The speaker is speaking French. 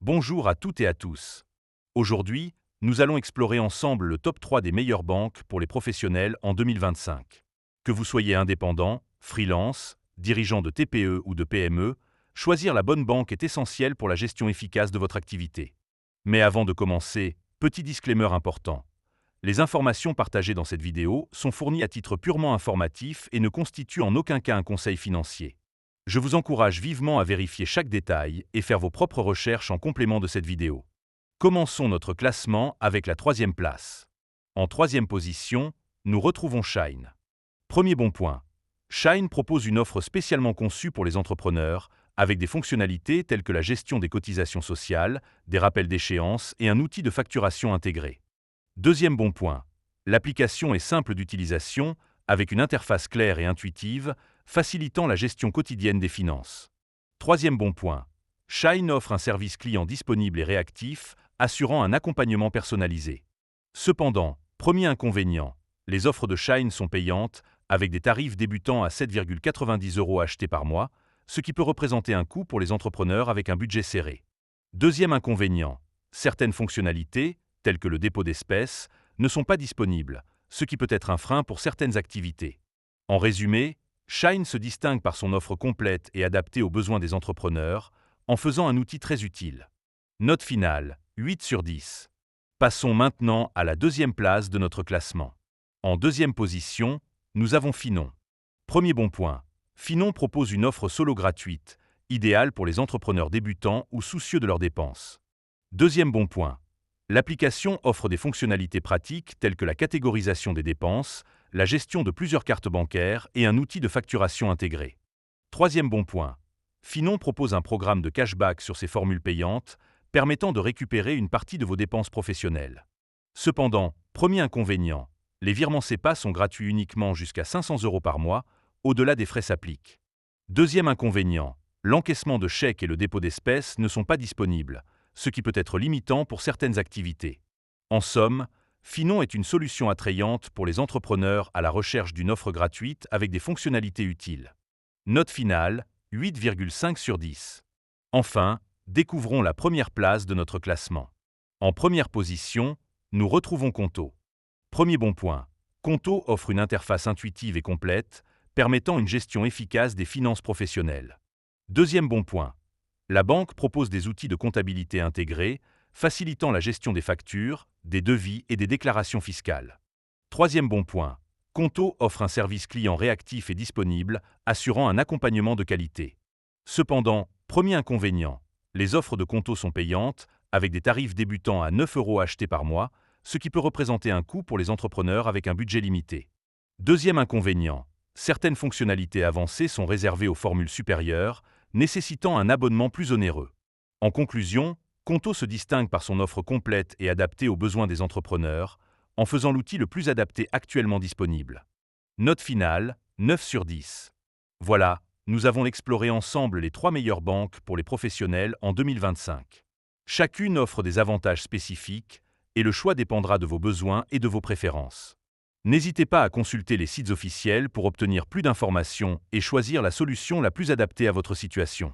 Bonjour à toutes et à tous. Aujourd'hui, nous allons explorer ensemble le top 3 des meilleures banques pour les professionnels en 2025. Que vous soyez indépendant, freelance, dirigeant de TPE ou de PME, choisir la bonne banque est essentiel pour la gestion efficace de votre activité. Mais avant de commencer, petit disclaimer important. Les informations partagées dans cette vidéo sont fournies à titre purement informatif et ne constituent en aucun cas un conseil financier. Je vous encourage vivement à vérifier chaque détail et faire vos propres recherches en complément de cette vidéo. Commençons notre classement avec la troisième place. En troisième position, nous retrouvons Shine. Premier bon point. Shine propose une offre spécialement conçue pour les entrepreneurs, avec des fonctionnalités telles que la gestion des cotisations sociales, des rappels d'échéance et un outil de facturation intégré. Deuxième bon point. L'application est simple d'utilisation, avec une interface claire et intuitive, facilitant la gestion quotidienne des finances. Troisième bon point. Shine offre un service client disponible et réactif, assurant un accompagnement personnalisé. Cependant, premier inconvénient, les offres de Shine sont payantes, avec des tarifs débutant à 7,90 € achetés par mois, ce qui peut représenter un coût pour les entrepreneurs avec un budget serré. Deuxième inconvénient, certaines fonctionnalités, telles que le dépôt d'espèces, ne sont pas disponibles, ce qui peut être un frein pour certaines activités. En résumé, Shine se distingue par son offre complète et adaptée aux besoins des entrepreneurs, en faisant un outil très utile. Note finale, 8 sur 10. Passons maintenant à la deuxième place de notre classement. En deuxième position, nous avons Finon. Premier bon point. Finon propose une offre solo gratuite, idéale pour les entrepreneurs débutants ou soucieux de leurs dépenses. Deuxième bon point. L'application offre des fonctionnalités pratiques telles que la catégorisation des dépenses, la gestion de plusieurs cartes bancaires et un outil de facturation intégré. Troisième bon point. Finon propose un programme de cashback sur ses formules payantes, permettant de récupérer une partie de vos dépenses professionnelles. Cependant, premier inconvénient, les virements SEPA sont gratuits uniquement jusqu'à 500 € par mois, au-delà des frais s'appliquent. Deuxième inconvénient, l'encaissement de chèques et le dépôt d'espèces ne sont pas disponibles, ce qui peut être limitant pour certaines activités. En somme, Finon est une solution attrayante pour les entrepreneurs à la recherche d'une offre gratuite avec des fonctionnalités utiles. Note finale, 8,5 sur 10. Enfin, découvrons la première place de notre classement. En première position, nous retrouvons Conto. Premier bon point. Conto offre une interface intuitive et complète, permettant une gestion efficace des finances professionnelles. Deuxième bon point. La banque propose des outils de comptabilité intégrés, facilitant la gestion des factures, des devis et des déclarations fiscales. Troisième bon point. Conto offre un service client réactif et disponible, assurant un accompagnement de qualité. Cependant, premier inconvénient, les offres de Conto sont payantes, avec des tarifs débutant à 9 € achetés par mois, ce qui peut représenter un coût pour les entrepreneurs avec un budget limité. Deuxième inconvénient, certaines fonctionnalités avancées sont réservées aux formules supérieures, nécessitant un abonnement plus onéreux. En conclusion, Conto se distingue par son offre complète et adaptée aux besoins des entrepreneurs, en faisant l'outil le plus adapté actuellement disponible. Note finale, 9 sur 10. Voilà, nous avons exploré ensemble les 3 meilleures banques pour les professionnels en 2025. Chacune offre des avantages spécifiques, et le choix dépendra de vos besoins et de vos préférences. N'hésitez pas à consulter les sites officiels pour obtenir plus d'informations et choisir la solution la plus adaptée à votre situation.